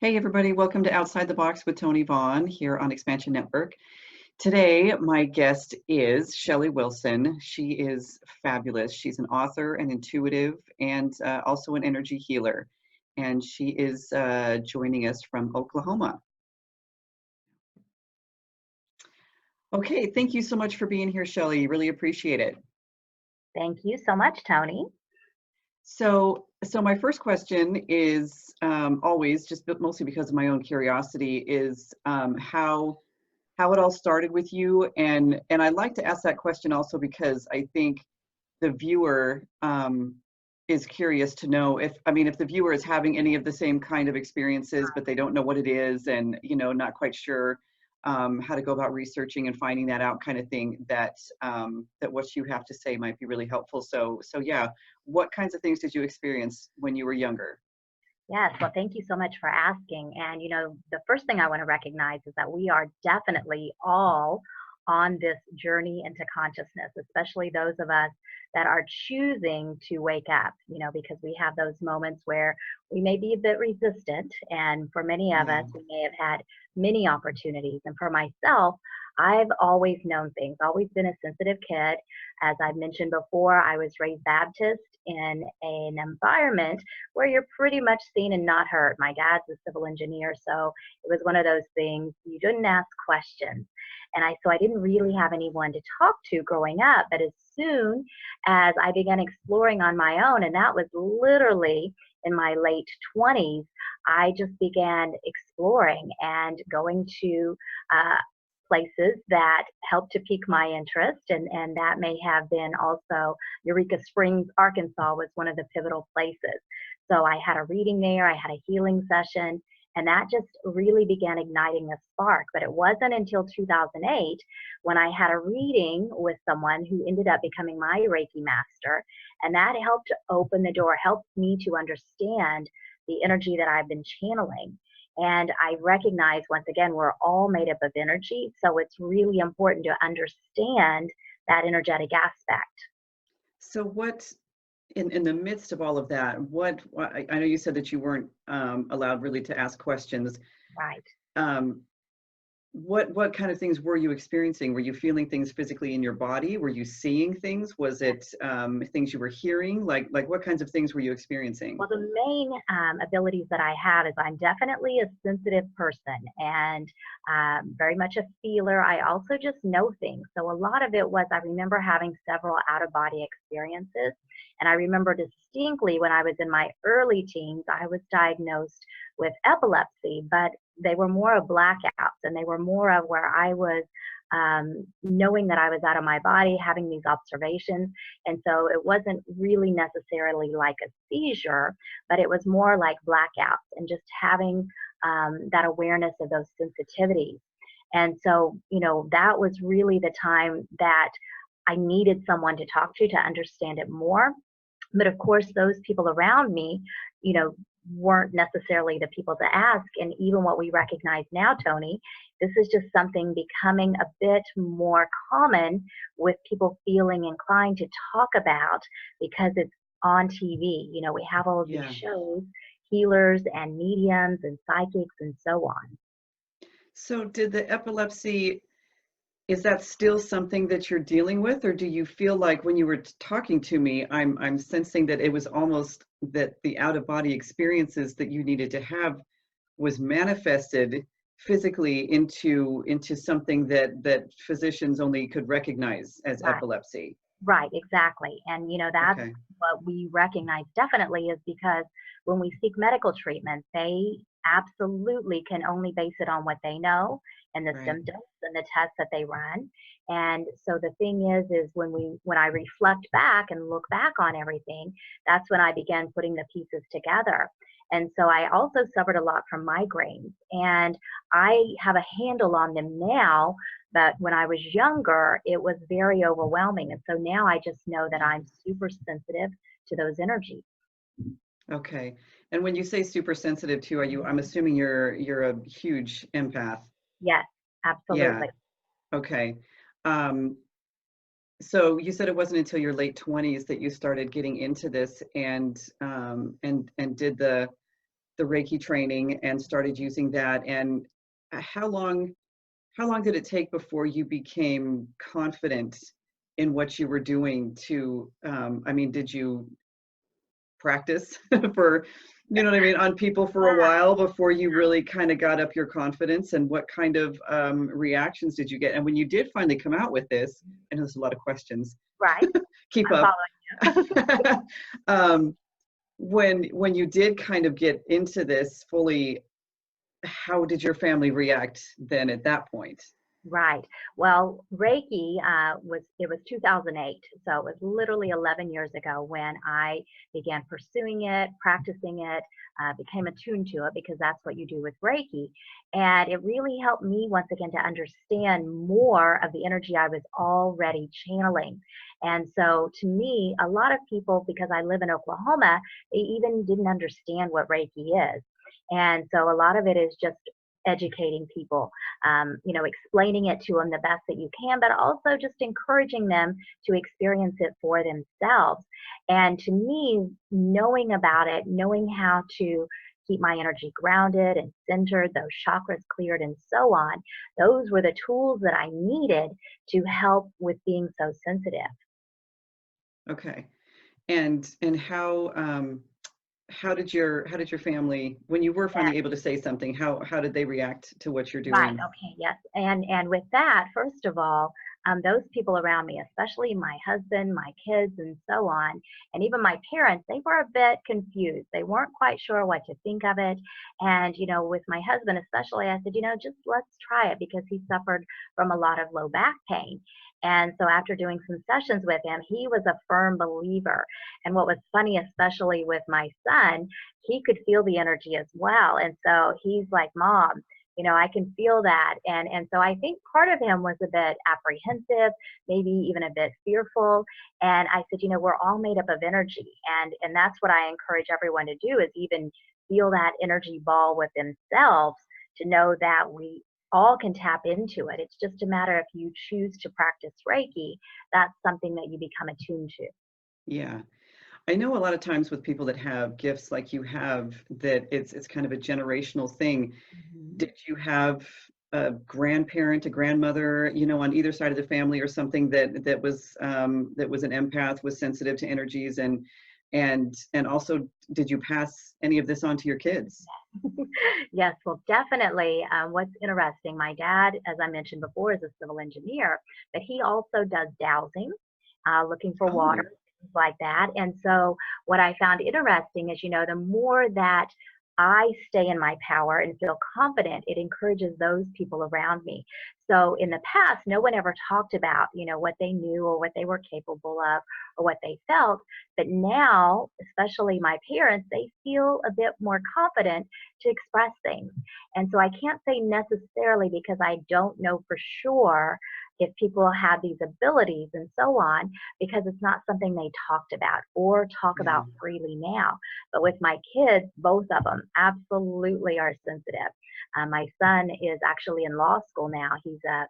Hey everybody, welcome to Outside the Box with Tony Vaughn here on Xpnsion Network. Today, my guest is Shelly Wilson. She is fabulous. She's an author, an intuitive, and also an energy healer. And she is joining us from Oklahoma. Okay, thank you so much for being here, Shelly. Really appreciate it. Thank you so much, Tony. So my first question is always, just mostly because of my own curiosity, is how it all started with you. And I like to ask that question also because I think the viewer is curious to know if the viewer is having any of the same kind of experiences, but they don't know what it is, and not quite sure how to go about researching and finding that out, kind of thing, that what you have to say might be really helpful. So yeah, what kinds of things did you experience when you were younger? Yes, well, thank you so much for asking. And, the first thing I want to recognize is that we are definitely all on this journey into consciousness, especially those of us that are choosing to wake up, because we have those moments where we may be a bit resistant. And for many of Yeah. us, we may have had many opportunities. And for myself, I've always known things, always been a sensitive kid. As I've mentioned before, I was raised Baptist in an environment where you're pretty much seen and not heard. My dad's a civil engineer, so it was one of those things you didn't ask questions. So I didn't really have anyone to talk to growing up. But as soon as I began exploring on my own, and that was literally in my late 20s, I just began exploring and going to places that helped to pique my interest. And that may have been also Eureka Springs, Arkansas was one of the pivotal places. So I had a reading there, I had a healing session, and that just really began igniting a spark. But it wasn't until 2008 when I had a reading with someone who ended up becoming my Reiki master. And that helped to open the door, helped me to understand the energy that I've been channeling. And I recognize, once again, we're all made up of energy. So it's really important to understand that energetic aspect. So what, in the midst of all of that, I know you said that you weren't allowed really to ask questions. Right. What kind of things were you experiencing? Were you feeling things physically in your body? Were you seeing things? Was it things you were hearing? Like what kinds of things were you experiencing? Well, the main abilities that I have is I'm definitely a sensitive person and very much a feeler. I also just know things. So a lot of it was, I remember having several out-of-body experiences. And I remember distinctly when I was in my early teens, I was diagnosed with epilepsy, but they were more of blackouts, and they were more of where I was knowing that I was out of my body, having these observations. And so it wasn't really necessarily like a seizure, but it was more like blackouts and just having that awareness of those sensitivities. And so, that was really the time that I needed someone to talk to understand it more. But of course, those people around me, weren't necessarily the people to ask. And even what we recognize now, Tony, this is just something becoming a bit more common with people feeling inclined to talk about because it's on TV. We have all of these shows, healers and mediums and psychics and so on. So did the epilepsy, is that still something that you're dealing with, or do you feel like when you were talking to me, I'm sensing that it was almost that the out-of-body experiences that you needed to have was manifested physically into something that physicians only could recognize as epilepsy? Right, exactly. And that's what we recognize definitely, is because when we seek medical treatment, they absolutely can only base it on what they know and the symptoms and the tests that they run. And so the thing is when I reflect back and look back on everything, that's when I began putting the pieces together. And so I also suffered a lot from migraines, and I have a handle on them now. But when I was younger, it was very overwhelming. And so now I just know that I'm super sensitive to those energies. Okay. And when you say super sensitive too, I'm assuming you're a huge empath. Yes, absolutely. Yeah. Okay. So you said it wasn't until your late 20s that you started getting into this and did the the Reiki training and started using that. And how long did it take before you became confident in what you were doing to, I mean, did you practice for, you know what I mean, on people for a while before you really kind of got up your confidence? And what kind of reactions did you get? And when you did finally come out with this, I know there's a lot of questions. Right. Keep I'm up. following you. When you did kind of get into this fully, how did your family react then at that point? Right. Well, Reiki it was 2008, so it was literally 11 years ago when I began pursuing it, practicing it, became attuned to it because that's what you do with Reiki, and it really helped me once again to understand more of the energy I was already channeling. And so, to me, a lot of people, because I live in Oklahoma, they even didn't understand what Reiki is. And so a lot of it is just educating people, explaining it to them the best that you can, but also just encouraging them to experience it for themselves. And to me, knowing about it, knowing how to keep my energy grounded and centered, those chakras cleared, and so on, those were the tools that I needed to help with being so sensitive. Okay. And how did your family, when you were finally able to say something, how did they react to what you're Right. doing? Okay. Yes. And with that, first of all, those people around me, especially my husband, my kids, and so on, and even my parents, they were a bit confused. They weren't quite sure what to think of it. And with my husband especially, I said, just let's try it because he suffered from a lot of low back pain. And so after doing some sessions with him, he was a firm believer. And what was funny, especially with my son, he could feel the energy as well. And so he's like, Mom, I can feel that. And so I think part of him was a bit apprehensive, maybe even a bit fearful. And I said, we're all made up of energy. And that's what I encourage everyone to do, is even feel that energy ball with themselves, to know that we all can tap into it. It's just a matter if you choose to practice Reiki, that's something that you become attuned to. Yeah. I know a lot of times with people that have gifts like you have, that it's kind of a generational thing. Mhm. Did you have a grandparent, a grandmother, on either side of the family, or something that was an empath, was sensitive to energies, and also, did you pass any of this on to your kids? Yes, well, definitely. What's interesting, my dad, as I mentioned before, is a civil engineer, but he also does dowsing, looking for water, Oh, things like that. And so, what I found interesting is, the more that I stay in my power and feel confident, it encourages those people around me. So, in the past, no one ever talked about, what they knew or what they were capable of or what they felt. But now, especially my parents, they feel a bit more confident to express things. And so I can't say necessarily, because I don't know for sure if people have these abilities and so on, because it's not something they talked about or talk yeah. about freely now. But with my kids, both of them absolutely are sensitive. My son is actually in law school now. He's a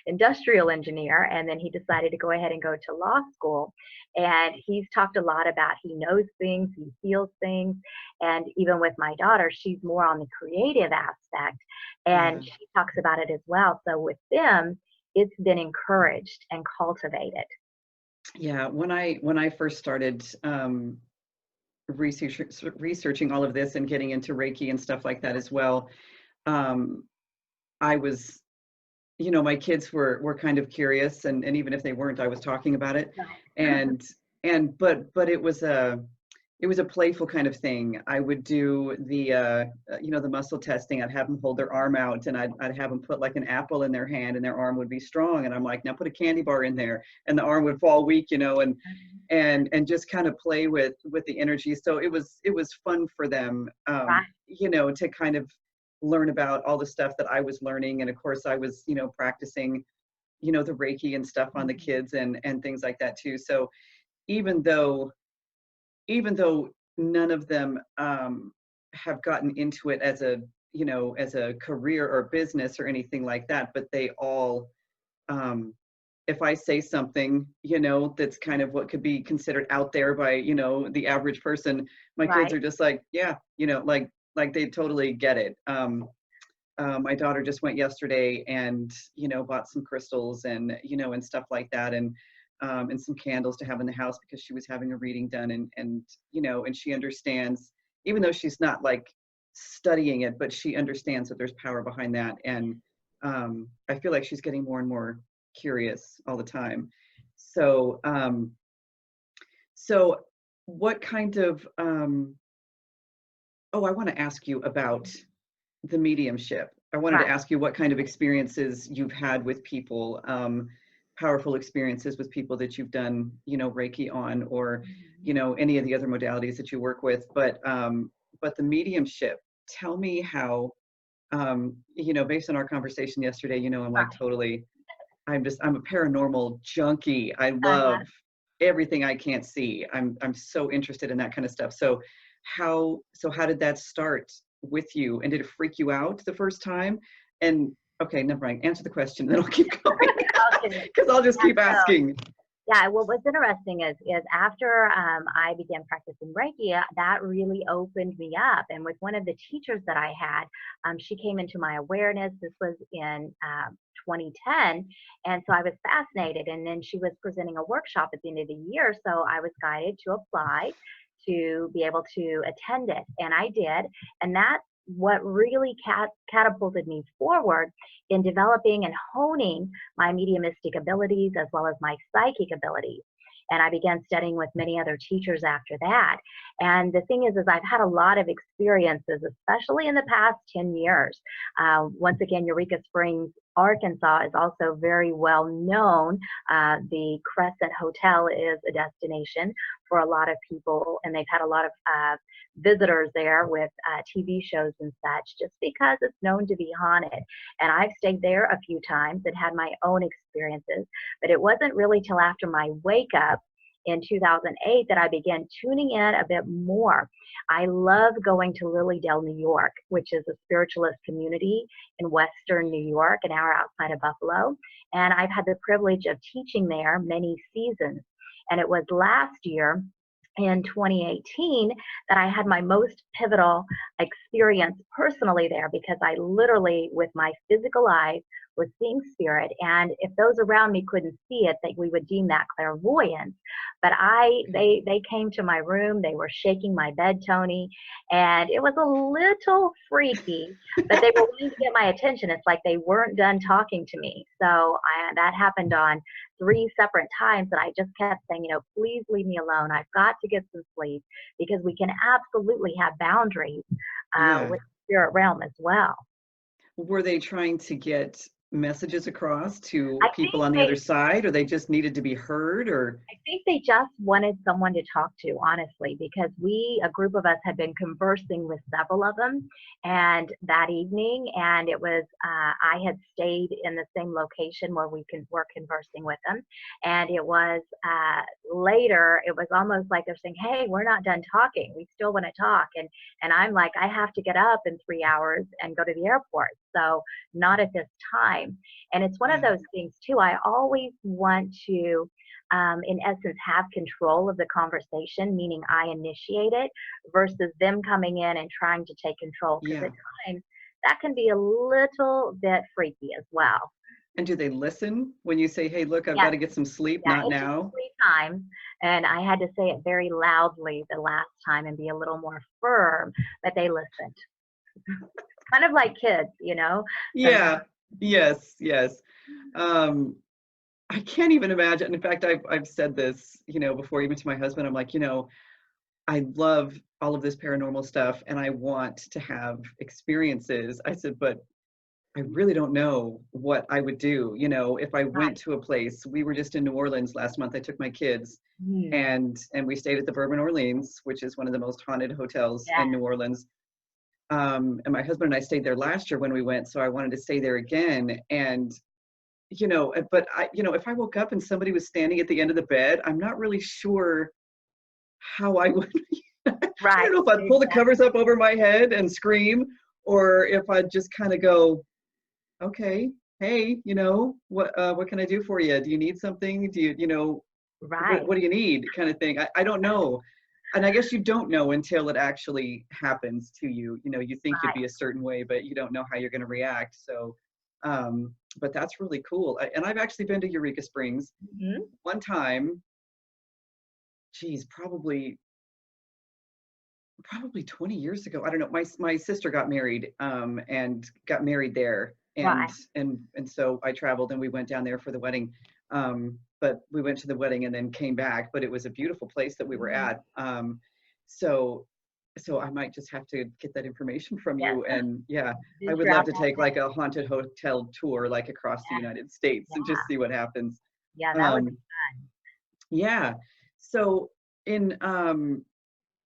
industrial engineer, and then he decided to go ahead and go to law school. And he's talked a lot about, he knows things, he feels things. And even with my daughter, she's more on the creative aspect, Yeah. and she talks about it as well. So with them, it's been encouraged and cultivated. Yeah. When I first started researching all of this and getting into Reiki and stuff like that as well, um, I was, my kids were kind of curious, and even if they weren't, I was talking about it. Right. And but it was a playful kind of thing. I would do the muscle testing. I'd have them hold their arm out, and I'd have them put like an apple in their hand, and their arm would be strong. And I'm like, now put a candy bar in there, and the arm would fall weak, and just kind of play with the energy. So it was fun for them, Right. to kind of learn about all the stuff that I was learning. And of course I was, practicing, the Reiki and stuff on the Mhm. kids, and things like that too. So even though even though none of them have gotten into it as a career or business or anything like that, but they all um, if I say something, that's kind of what could be considered out there by, the average person, my kids Right. are just like, yeah, like they totally get it. My daughter just went yesterday and, bought some crystals and, and stuff like that. And some candles to have in the house because she was having a reading done and she understands, even though she's not like studying it, but she understands that there's power behind that. And I feel like she's getting more and more curious all the time. So, so what kind of, I want to ask you about the mediumship. I wanted to Right. ask you what kind of experiences you've had with people, powerful experiences with people that you've done, Reiki on, or, any of the other modalities that you work with. But the mediumship, tell me how, based on our conversation yesterday, I'm like totally, I'm a paranormal junkie. I love Uh-huh. everything I can't see. I'm so interested in that kind of stuff. So how did that start with you? And did it freak you out the first time? And okay, never mind. Answer the question, then I'll keep going Okay. because I'll just keep So, asking. yeah, well, what's interesting is after I began practicing Reiki, that really opened me up. And with one of the teachers that I had, she came into my awareness. This was in 2010, and so I was fascinated. And then she was presenting a workshop at the end of the year, so I was guided to apply to be able to attend it, and I did. And that's what really catapulted me forward in developing and honing my mediumistic abilities as well as my psychic abilities. And I began studying with many other teachers after that. And the thing is I've had a lot of experiences, especially in the past 10 years. Once again, Eureka Springs, Arkansas is also very well known. The Crescent Hotel is a destination for a lot of people, and they've had a lot of visitors there with TV shows and such, just because it's known to be haunted. And I've stayed there a few times and had my own experiences, but it wasn't really till after my wake up in 2008 that I began tuning in a bit more. I love going to Lilydale, New York, which is a spiritualist community in Western New York, an hour outside of Buffalo. And I've had the privilege of teaching there many seasons. And it was last year in 2018 that I had my most pivotal experience personally there, because I literally, with my physical eyes, was seeing spirit. And if those around me couldn't see it, we would deem that clairvoyance. But they came to my room, they were shaking my bed, Tony, and it was a little freaky, but they were willing to get my attention. It's like they weren't done talking to me. So that happened on 3 separate times, and I just kept saying, please leave me alone. I've got to get some sleep, because we can absolutely have boundaries Yeah. with the spirit realm as well. Were they trying to get messages across to I think people on the they other side, or they just needed to be heard, or? I think they just wanted someone to talk to, honestly, because a group of us, had been conversing with several of them, and that evening, and it was, I had stayed in the same location where were conversing with them, and it was later, it was almost like they're saying, hey, we're not done talking, we still want to talk, and I'm like, I have to get up in 3 hours and go to the airport, so not at this time. And it's one of Yeah. those things too, I always want to, in essence, have control of the conversation, meaning I initiate it, versus them coming in and trying to take control. Because Yeah. at times that can be a little bit freaky as well. And do they listen when you say, hey, look, I've got Yes, to get some sleep, yeah, not it took now? 3 times, and I had to say it very loudly the last time and be a little more firm, but they listened. Kind of like kids. Sometimes. Yeah. Yes. Yes. Um, I can't even imagine. In fact, I've said this, before, even to my husband. I'm like, I love all of this paranormal stuff and I want to have experiences. I said, but I really don't know what I would do. If I went Right. to a place. We were just in New Orleans last month. I took my kids Hmm. and we stayed at the Bourbon Orleans, which is one of the most haunted hotels Yeah. in New Orleans. And my husband and I stayed there last year when we went, so I wanted to stay there again. And but if I woke up and somebody was standing at the end of the bed, I'm not really sure how I would. I Right. don't know if I'd pull the covers up over my head and scream, or if I'd just kind of go, okay, hey, what can I do for you? Do you need something? Do you, Right. what do you need, kind of thing. I don't know. And I guess you don't know until it actually happens to you. You think you'd be Right. a certain way, but you don't know how you're going to react. So, but that's really cool. And I've actually been to Eureka Springs Hmm. one time. Geez, probably 20 years ago. I don't know. My sister got married, and got married there, and Right. and so I traveled and we went down there for the wedding. But we went to the wedding and then came back. But it was a beautiful place that we were Hmm. at. So so I might just have to get that information from Yes. you. And yeah, Do I would love to travel. take like a haunted hotel tour, like across the Yeah. United States, and Yeah. just see what happens. Yeah. That would be Um, yeah. So in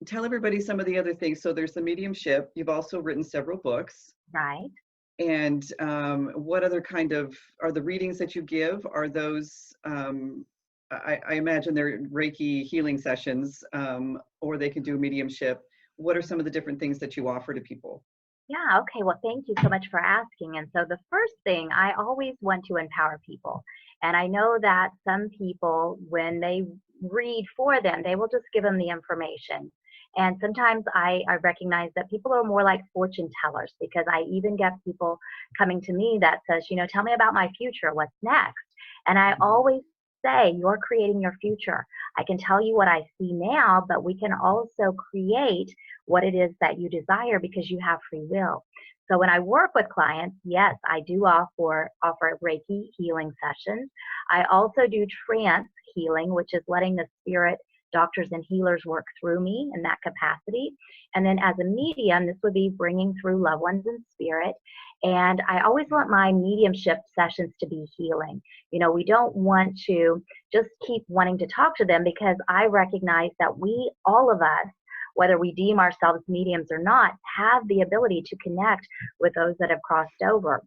tell everybody some of the other things. So there's the mediumship. You've also written several books. right. And what other kind of are the readings that you give? Are those, I imagine they're Reiki healing sessions, or they can do mediumship. What are some of the different things that you offer to people? Yeah, okay. Well, thank you so much for asking. And so, the first thing, I always want to empower people. And I know that some people, when they read for them, they will just give them the information. And sometimes I recognize that people are more like fortune tellers because I even get people coming to me that says, tell me about my future, what's next? And I Mhm. always say, you're creating your future. I can tell you what I see now, but we can also create what it is that you desire because you have free will. So when I work with clients, yes, I do offer Reiki healing sessions. I also do trance healing, which is letting the spirit doctors and healers work through me in that capacity. And then as a medium, this would be bringing through loved ones in spirit. And I always Okay. want my mediumship sessions to be healing. We don't want to just keep wanting to talk to them because I recognize that we, all of us, whether we deem ourselves mediums or not, have the ability to connect with those that have crossed over.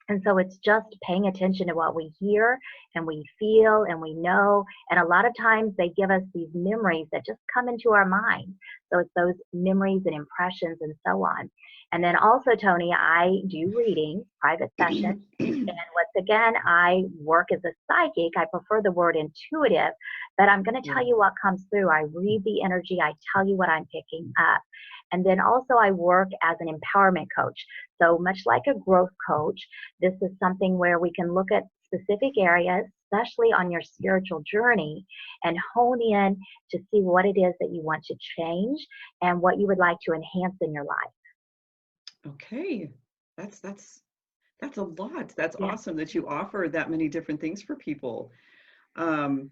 And so it's just paying attention to what we hear and we feel and we know. And a lot of times they give us these memories that just come into our mind. So it's those memories and impressions and so on. And then also, Tony, I do readings, private sessions. And once again, I work as a psychic. I prefer the word intuitive, but I'm going to Yeah. tell you what comes through. I read the energy, I tell you what I'm picking up. And then also, I work as an empowerment coach. So, much like a growth coach, this is something where we can look at specific areas, especially on your spiritual journey, and hone in to see what it is that you want to change and what you would like to enhance in your life. Okay. That's a lot. That's Yeah. awesome that you offer that many different things for people. Um,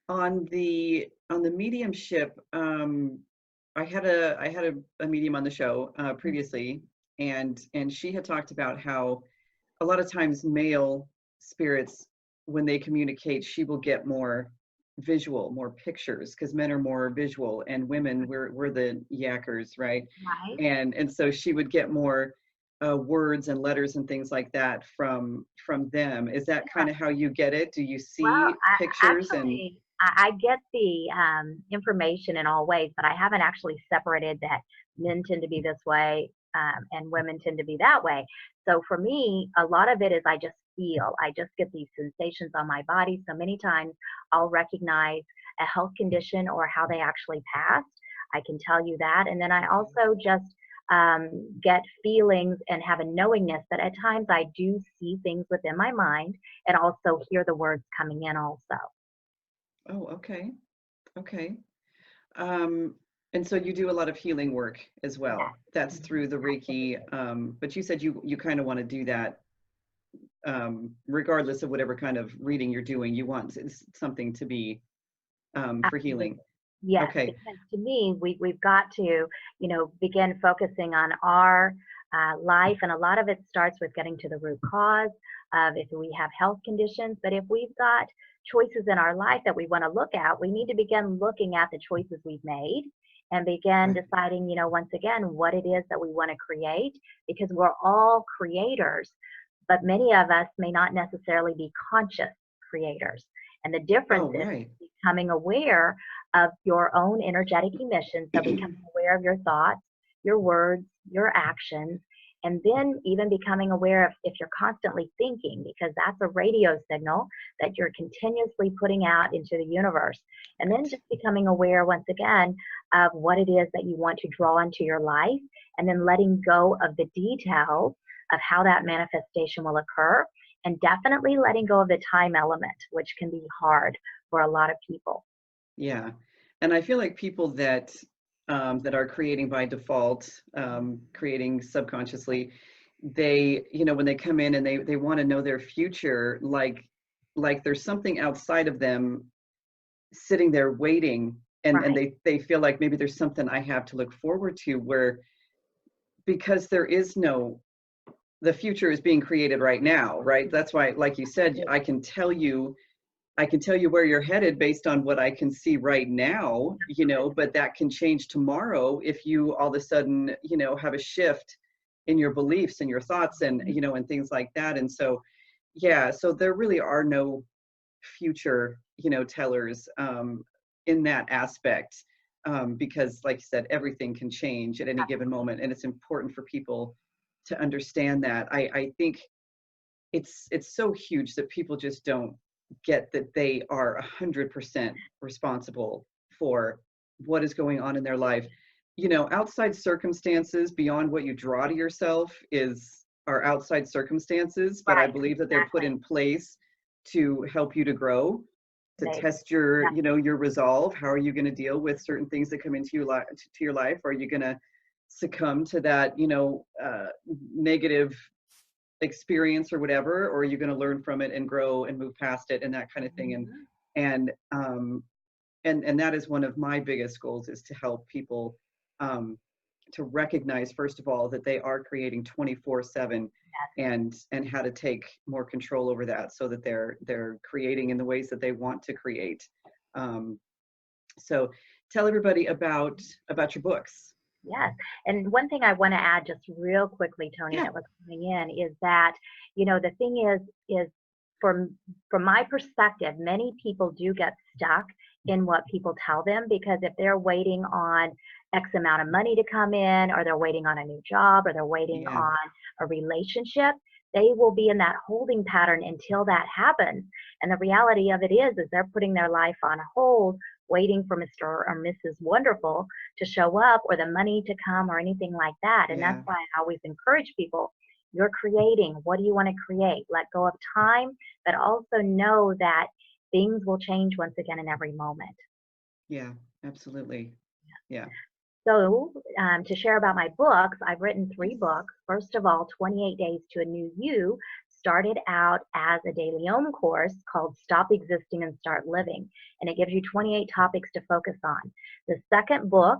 on the mediumship, I had a medium on the show previously, and she had talked about how a lot of times male spirits, when they communicate, she will get more visual, more pictures, because men are more visual, and women, we're the yackers, right? Right. And so she would get more words and letters and things like that from them. Is that kind of how you get it? Do you Well, see pictures and I get the information in all ways, but I haven't actually separated that men tend to be this way and women tend to be that way. So for me, a lot of it is I just feel, I just get these sensations on my body. So many times I'll recognize a health condition or how they actually passed. I can tell you that. And then I also just get feelings and have a knowingness that at times I do see things within my mind and also hear the words coming in also. oh, okay, okay. Um, and so you do a lot of healing work as well. That's Mhm. through the Reiki. But you said you kind of want to do that regardless of whatever kind of reading you're doing. You want something to be for Absolutely. healing. Yes, Okay. because to me, we've got to, begin focusing on our life, and a lot of it starts with getting to the root cause of if we have health conditions. But if we've got choices in our life that we want to look at, we need to begin looking at the choices we've made and begin Right. deciding, once again, what it is that we want to create, because we're all creators, but many of us may not necessarily be conscious creators. And the difference Oh, is right. becoming aware of your own energetic emissions. So becoming aware of your thoughts, your words, your actions, And then even becoming aware of if you're constantly thinking, because that's a radio signal that you're continuously putting out into the universe. And then just becoming aware once again of what it is that you want to draw into your life, and then letting go of the details of how that manifestation will occur, and definitely letting go of the time element, which can be hard for a lot of people. Yeah. And I feel like people that that are creating by default, creating subconsciously, they, you know, when they come in and they want to know their future, like there's something outside of them sitting there waiting, and Right. they feel like maybe there's something I have to look forward to, where because there is no, the future is being created right now, right? That's why, like you said, I can tell you where you're headed based on what I can see right now, you know, but that can change tomorrow if you all of a sudden, you know, have a shift in your beliefs and your thoughts and, you know, and things like that. And so, yeah, so there really are no future, you know, tellers in that aspect, because like you said, everything can change at any given moment. And it's important for people to understand that. I think it's so huge that people just don't get that they are 100% responsible for what is going on in their life. You know, outside circumstances beyond what you draw to yourself is are outside circumstances, but I Right. believe that they're put Exactly. in place to help you to grow, to They, test your, yeah, you know, your resolve. How are you going to deal with certain things that come into your life, to your life? Are you going to succumb to that, you know, negative experience or whatever, or are you going to learn from it and grow and move past it and that kind of thing? mhm, And and that is one of my biggest goals, is to help people um to recognize, first of all, that they are creating 24/7, yes. and how to take more control over that, so that they're creating in the ways that they want to create. So tell everybody about your books. Yes. And one thing I want to add just real quickly, Tony, Yeah. that was coming in is that, the thing is from my perspective, many people do get stuck in what people tell them, because if they're waiting on X amount of money to come in, or they're waiting on a new job, or they're waiting Yeah. on a relationship, they will be in that holding pattern until that happens. And the reality of it is they're putting their life on hold, waiting for Mr. or Mrs. Wonderful to show up, or the money to come, or anything like that. And that's Yeah. why I always encourage people, you're creating. What do you want to create? Let go of time, but also know that things will change once again in every moment. Yeah, absolutely. Yeah. So, to share about my books, I've written 3 books. First of all, 28 Days to a New You started out as a daily Om course called Stop Existing and Start Living. And it gives you 28 topics to focus on. The second book,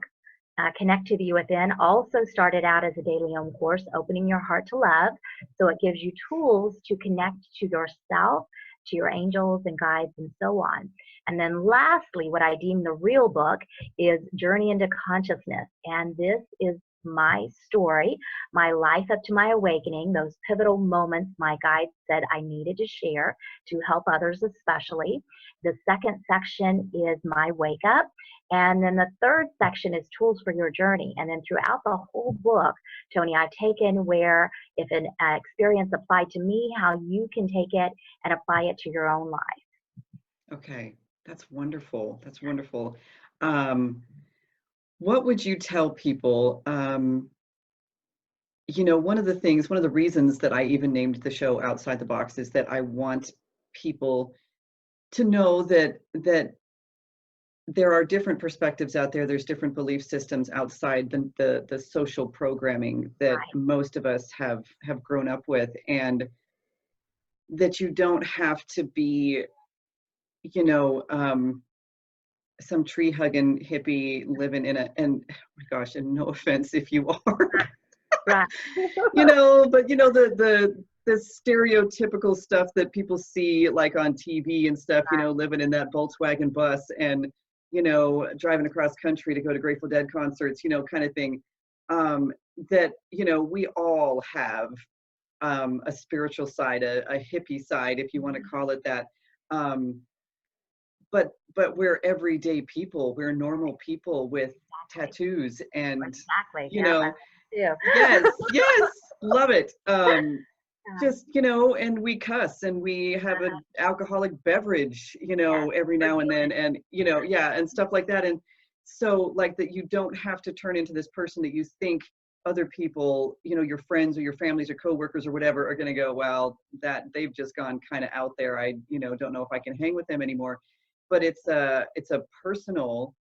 Connect to the You Within, also started out as a daily Om course, Opening Your Heart to Love. So it gives you tools to connect to yourself, to your angels and guides, and so on. And then lastly, what I deem the real book is Journey into Consciousness. And this is my story, my life up to my awakening, those pivotal moments my guides said I needed to share to help others especially. The second section is my wake up. And then the third section is tools for your journey. And then throughout the whole book, Tony, I've taken where if an experience applied to me, how you can take it and apply it to your own life. Okay. That's wonderful. That's wonderful. Um, what would you tell people? You know, one of the things, one of the reasons that I even named the show Outside the Box is that I want people to know that there are different perspectives out there. There's different belief systems outside the social programming that Right. most of us have grown up with, and that you don't have to be, you know, some tree hugging hippie living in a, and oh my gosh, and no offense if you are, Right. you know, but you know, the stereotypical stuff that people see like on TV and stuff, you know, living in that Volkswagen bus and, you know, driving across country to go to Grateful Dead concerts, you know, kind of thing. That, you know, we all have a spiritual side, a hippie side, if you want to call it that. Um, but we're everyday people. We're normal people with Exactly. tattoos and, Exactly. you Yeah, I know, do. yes, yes. love it. Yeah. Just, you know, and we cuss and we have an alcoholic beverage, you Yes, know, every we're now and then, human. and, you know, yeah, and stuff like that. And so like that you don't have to turn into this person that you think other people, you know, your friends or your families or coworkers or whatever are going to go, well, that they've just gone kind of out there. I, you know, don't know if I can hang with them anymore. But it's a personal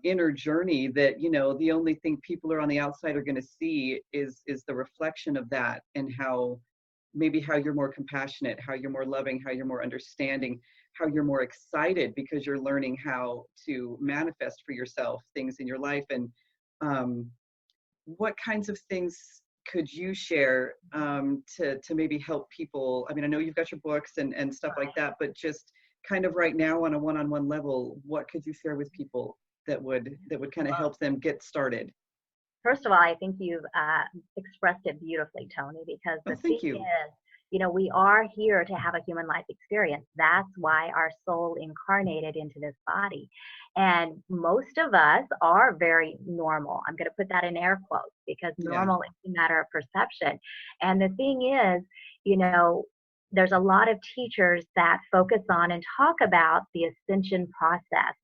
inner journey that, you know, the only thing people are on the outside are going to see is the reflection of that, and how maybe how you're more compassionate, how you're more loving, how you're more understanding, how you're more excited because you're learning how to manifest for yourself things in your life. And um, what kinds of things could you share to maybe help people? I mean, I know you've got your books and stuff like that, but just kind of right now on a one-on-one level, what could you share with people that would kind of help them get started? First of all, I think you've expressed it beautifully, Tony, because Oh, the thing thank you. is, you know, we are here to have a human life experience. That's why our soul incarnated into this body. And most of us are very normal. I'm going to put that in air quotes because Yeah, normal is a matter of perception. And the thing is, you know, there's a lot of teachers that focus on and talk about the ascension process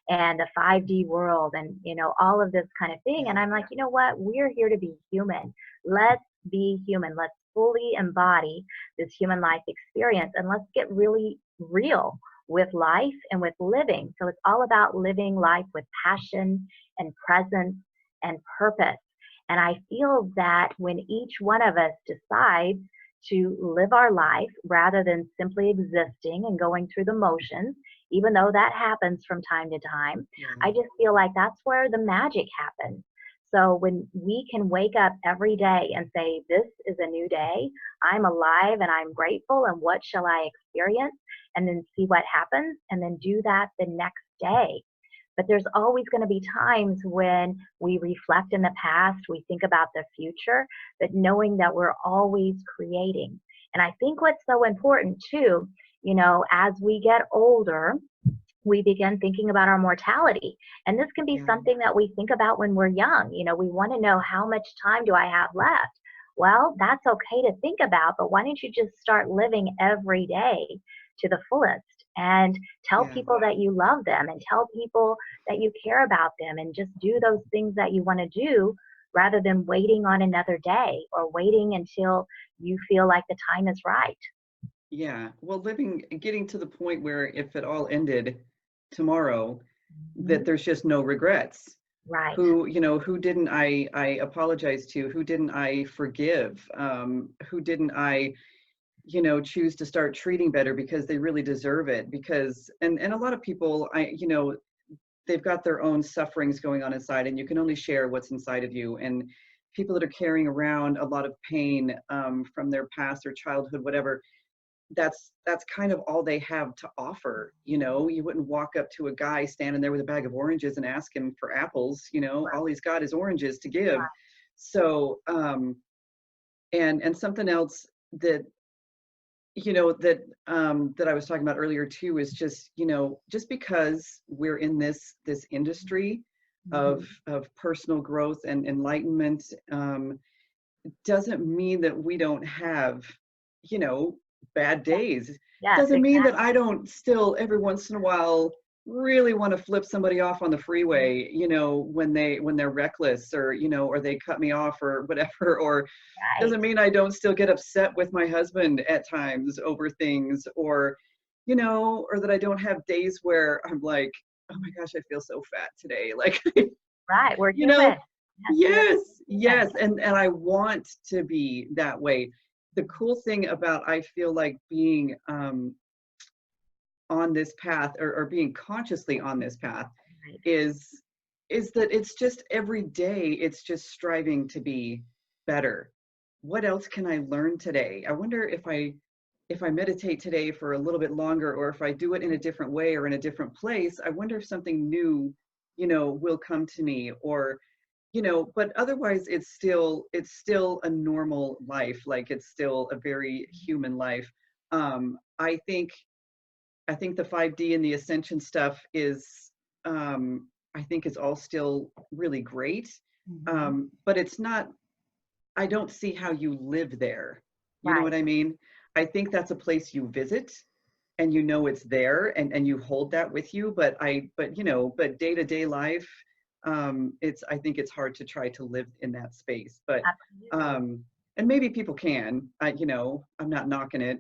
and the 5D world and, you know, all of this kind of thing. yeah, And I'm like, you know what? We're here to be human. Let's be human. Let's fully embody this human life experience and let's get really real with life and with living. So it's all about living life with passion and presence and purpose. And I feel that when each one of us decides to live our life rather than simply existing and going through the motions, even though that happens from time to time, yeah, I just feel like that's where the magic happens. So when we can wake up every day and say, this is a new day, I'm alive and I'm grateful, and what shall I experience? And then see what happens, and then do that the next day. But there's always going to be times when we reflect in the past, we think about the future, but knowing that we're always creating. And I think what's so important too, you know, as we get older, we begin thinking about our mortality. And this can be yeah, something that we think about when we're young. You know, we want to know, how much time do I have left? Well, that's okay to think about, but why don't you just start living every day to the fullest and tell yeah. people that you love them and tell people that you care about them and just do those things that you want to do rather than waiting on another day or waiting until you feel like the time is right. Yeah. Well, getting to the point where if it all ended tomorrow, that Mhm. there's just no regrets. Right. Who, you know, who didn't I apologize to? Who didn't I forgive? Who didn't I, you know, choose to start treating better because they really deserve it? Because, and a lot of people, you know, they've got their own sufferings going on inside, and you can only share what's inside of you. And people that are carrying around a lot of pain from their past or childhood, whatever, that's kind of all they have to offer. You know, you wouldn't walk up to a guy standing there with a bag of oranges and ask him for apples. You know, all he's got is oranges to give. So and something else that, you know, that I was talking about earlier too is just, you know, just because we're in this industry Mhm. of personal growth and enlightenment, doesn't mean that we don't have, you know, bad days. Yes, Doesn't mean that I exactly. don't still every once in a while really want to flip somebody off on the freeway, you know, when they're reckless, or, you know, or they cut me off or whatever. Or Right. doesn't mean I don't still get upset with my husband at times over things, or, you know, or that I don't have days where I'm like, oh my gosh, I feel so fat today. Like, Right. We're you human. know, Yes, we are yes, human. yes. And I want to be that way. The cool thing about, I feel like, being on this path, or being consciously on this path, Right. is is that it's just every day, it's just striving to be better. What else can I learn today? I wonder if I meditate today for a little bit longer, or if I do it in a different way or in a different place, I wonder if something new, you know, will come to me. Or, you know, but otherwise it's still a normal life. Like, it's still a very human life. I think the 5D and the ascension stuff is, I think, is all still really great. Mhm. But it's not I don't see how you live there. You know Right. what I mean? I think that's a place you visit and you know it's there and you hold that with you. But you know, but day-to-day life, I think it's hard to try to live in that space. Absolutely. And maybe people can, you know, I'm not knocking it,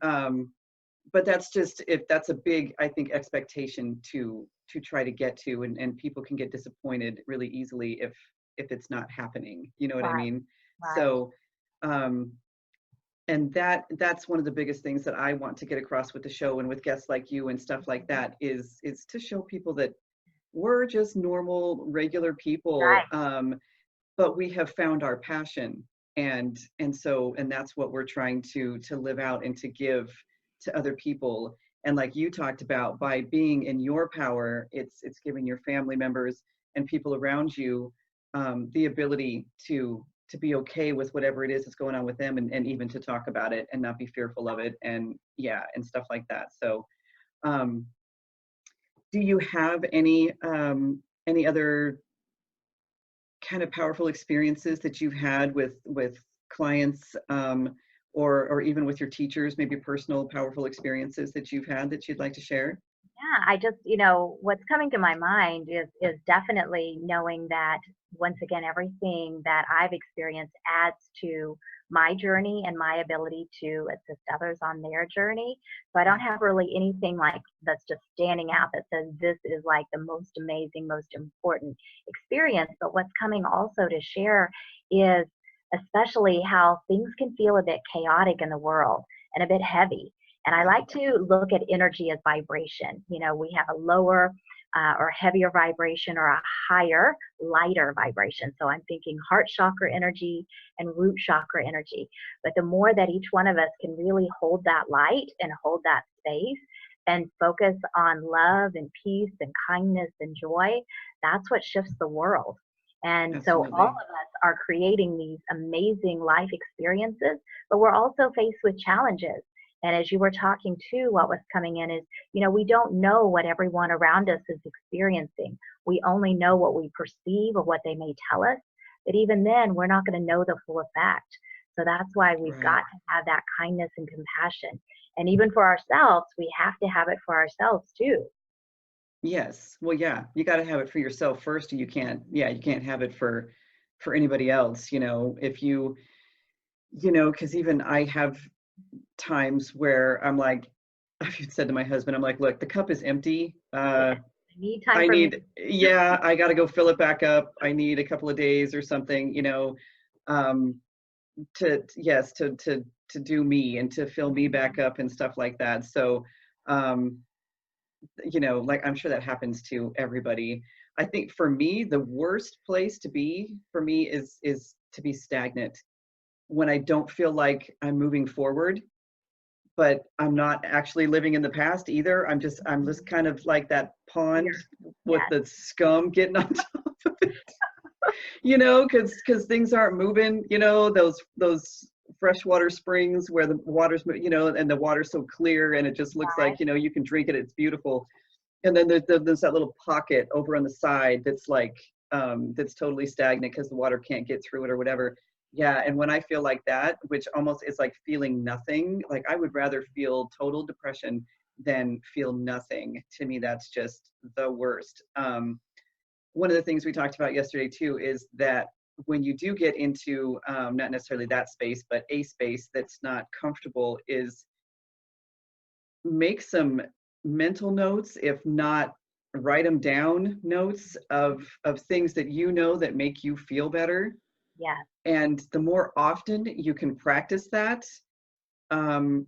um, but that's just, if that's a big, I think, expectation to try to get to, and people can get disappointed really easily if it's not happening, you know what I Right. mean? Right. So um and that's one of the biggest things that I want to get across with the show and with guests like you and stuff like that, is to show people that we're just normal regular people, Right. but we have found our passion, and that's what we're trying to live out and to give to other people. And like you talked about, by being in your power, it's giving your family members and people around you, the ability to be okay with whatever it is that's going on with them, and even to talk about it and not be fearful of it, and yeah, and stuff like that. So um do you have any other kind of powerful experiences that you've had with clients, or even with your teachers, maybe personal powerful experiences that you've had that you'd like to share? Yeah, I just, what's coming to my mind is definitely knowing that once again, everything that I've experienced adds to my journey and my ability to assist others on their journey. So I don't Yeah, have really anything like that's just standing out that says this is like the most amazing, most important experience. But what's coming also to share is especially how things can feel a bit chaotic in the world and a bit heavy. And I yeah, like to look at energy as vibration. We have a lower or heavier vibration or a higher, lighter vibration. So I'm thinking heart chakra energy and root chakra energy. But the more that each one of us can really hold that light and hold that space and focus on love and peace and kindness and joy, that's what shifts the world. And so all absolutely. of us are creating these amazing life experiences, but we're also faced with challenges. And as you were talking too, what was coming in is, we don't know what everyone around us is experiencing. We only know what we perceive or what they may tell us. But even then, we're not going to know the full effect. So that's why we've got Right. to have that kindness and compassion. And even for ourselves, we have to have it for ourselves too. Yes. Well, yeah, you got to have it for yourself first. You can't, yeah, you can't have it for anybody else, you know, if you know, because even I have times where I'm like, I've said to my husband, I'm like, look, the cup is empty. Yeah. I need time I for me. need, yeah, I got to go fill it back up. I need a couple of days or something, you know, um, yes, to do me and to fill me back up and stuff like that. So, um, you know, like I'm sure that happens to everybody. I think for me, the worst place to be for me is to be stagnant, when I don't feel like I'm moving forward, but I'm not actually living in the past either. I'm just kind of like that pond Here. with Yes. the scum getting on top of it, you know, because things aren't moving, you know, those freshwater springs where the water's, you know, and the water's so clear and it just looks Right. like, you know, you can drink it, it's beautiful. And then there's that little pocket over on the side that's like, that's totally stagnant because the water can't get through it or whatever. Yeah, and when I feel like that, which almost is like feeling nothing, like I would rather feel total depression than feel nothing. To me, that's just the worst. One of the things we talked about yesterday too is that when you do get into, not necessarily that space, but a space that's not comfortable, is make some mental notes, if not write them down, notes of things that you know that make you feel better. Yes. And the more often you can practice that, um,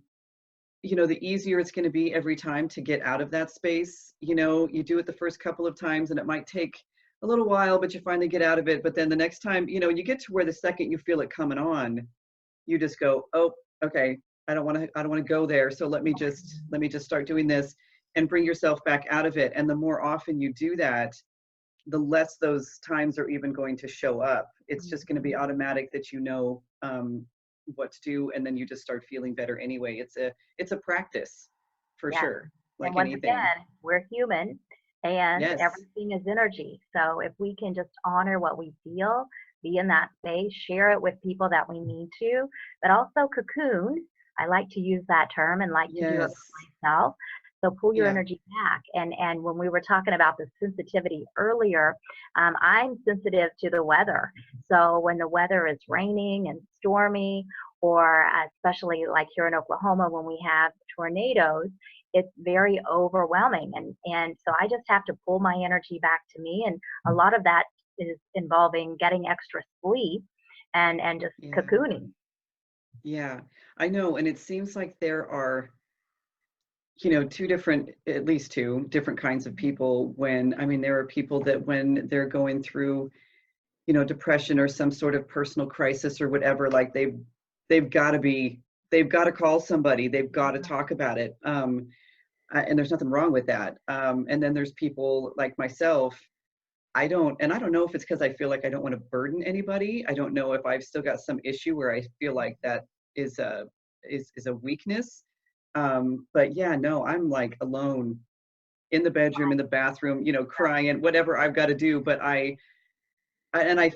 you know, the easier it's going to be every time to get out of that space. You know, you do it the first couple of times and it might take a little while, but you finally get out of it. But then the next time, you know, you get to where the second you feel it coming on, you just go, oh, okay, I don't want to go there. So let me just start doing this, and bring yourself back out of it. And the more often you do that, the less those times are even going to show up. It's just going to be Mhm. automatic that you know, what to do, and then you just start feeling better anyway. It's a practice for Yes. sure, And like once anything. again, we're human and Yes. everything is energy. So if we can just honor what we feel, be in that space, share it with people that we need to, but also cocoon. I like to use that term and like to do it Yes. for myself. So pull your Yeah. energy back. And when we were talking about the sensitivity earlier, I'm sensitive to the weather. So when the weather is raining and stormy, or especially like here in Oklahoma when we have tornadoes, it's very overwhelming. And so I just have to pull my energy back to me. And a lot of that is involving getting extra sleep and just Yeah. cocooning. Yeah. I know. And it seems like there are, at least two different kinds of people I mean, there are people that when they're going through, depression or some sort of personal crisis or whatever, like they've got to call somebody, they've got to talk about it. And there's nothing wrong with that. And then there's people like myself. I don't know if it's because I feel like I don't want to burden anybody. I don't know if I've still got some issue where I feel like that is a weakness. But yeah, no, I'm like alone in the bedroom, in the bathroom, crying, whatever I've got to do. But I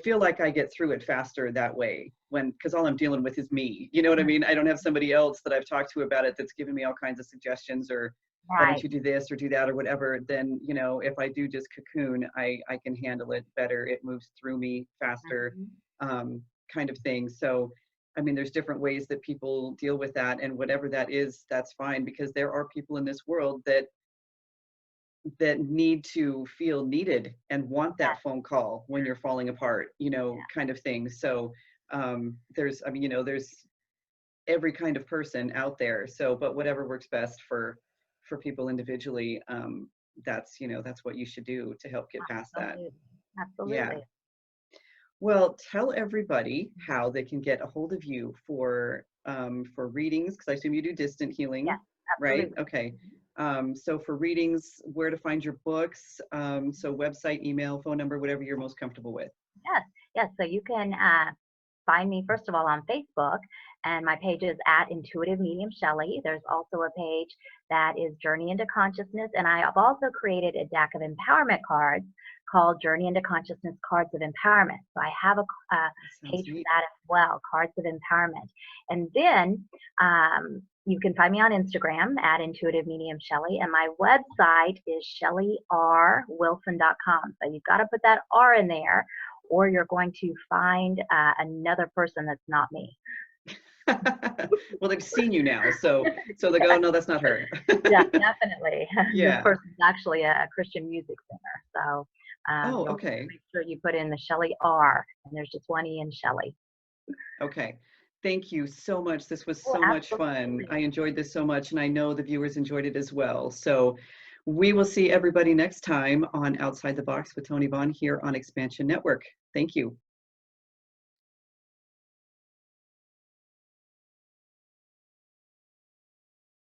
feel like I get through it faster that way because all I'm dealing with is me. You know what I mean? I don't have somebody else that I've talked to about it that's giving me all kinds of suggestions or why don't Right. you do this or do that or whatever. Then, if I do just cocoon, I can handle it better. It moves through me faster, kind of thing. So, I mean, there's different ways that people deal with that, and whatever that is, that's fine, because there are people in this world that need to feel needed and want that phone call when you're falling apart, kind of thing. So there's every kind of person out there. So, but whatever works best for people individually, that's what you should do to help get past that. Yeah. Absolutely. Well, tell everybody how they can get a hold of you for readings, because I assume you do distant healing, Yes, right? absolutely. Okay. So for readings, where to find your books, so website, email, phone number, whatever you're most comfortable with. Yes, yes. So you can find me, first of all, on Facebook, and my page is at Intuitive Medium Shelly. There's also a page that is Journey into Consciousness, and I have also created a deck of empowerment cards called Journey into Consciousness Cards of Empowerment. So I have a page for that as well, Cards of Empowerment. And then you can find me on Instagram at Intuitive Medium Shelly, and my website is shellyrwilson.com. So you've got to put that R in there, or you're going to find another person that's not me. Well, they've seen you now, so they go, oh, no, that's not her. Yeah, definitely. Yeah. This person's actually a Christian music singer. So okay. make sure you put in the Shelly R, and there's just one E in Shelly. Okay. Thank you so much. This was so much fun. I enjoyed this so much, and I know the viewers enjoyed it as well. So we will see everybody next time on Outside the Box with Tony Vaughn here on Xpnsion Network. Thank you.